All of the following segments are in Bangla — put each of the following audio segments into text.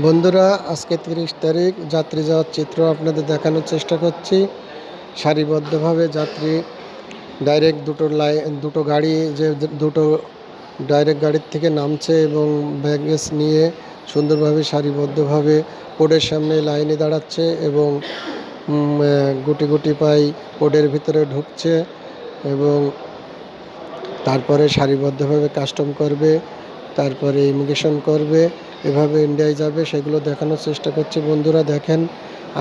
বন্ধুরা, আজকে ৩০ তারিখ যাত্রী যাওয়ার চিত্র আপনাদের দেখানোর চেষ্টা করছি। সারিবদ্ধভাবে যাত্রী ডাইরেক্ট দুটো গাড়ি দুটো ডাইরেক্ট গাড়ির থেকে নামছে এবং ব্যাগেজ নিয়ে সুন্দরভাবে সারিবদ্ধভাবে পোর্টের সামনে লাইনে দাঁড়াচ্ছে এবং গুটি গুটি পায়ে পোর্টের ভিতরে ঢুকছে এবং তারপরে সারিবদ্ধভাবে কাস্টম করবে, তারপরে ইমিগ্রেশন করবে, এভাবে ইন্ডিয়ায় যাবে। সেগুলো দেখানোর চেষ্টা করছি। বন্ধুরা দেখেন,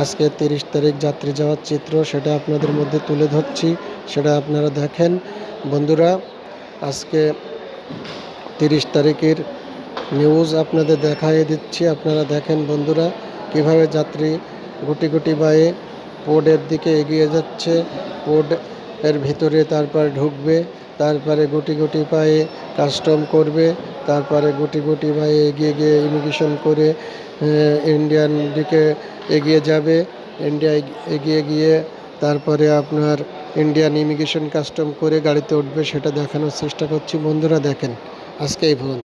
আজকে ৩০ তারিখ যাত্রী যাওয়ার চিত্র, সেটা আপনাদের মধ্যে তুলে ধরছি, সেটা আপনারা দেখেন। বন্ধুরা, আজকে ৩০ তারিখের নিউজ আপনাদের দেখাই দিচ্ছি, আপনারা দেখেন। বন্ধুরা, কিভাবে যাত্রী গুটি গুটি পায়ে পোর্টের দিকে এগিয়ে যাচ্ছে, পোর্টের ভিতরে তারপর ঢুকবে, তারপরে গুটি গুটি পায়ে কাস্টম করবে, তারপরে গুটি গুটি পায়ে এগিয়ে গিয়ে ইমিগ্রেশন করে ইন্ডিয়ান দিকে এগিয়ে যাবে। ইন্ডিয়ায় এগিয়ে গিয়ে তারপরে আপনার ইন্ডিয়ান ইমিগ্রেশন কাস্টম করে গাড়িতে উঠবে, সেটা দেখানোর চেষ্টা করছি। বন্ধুরা দেখেন, আজকে এই পর্যন্ত।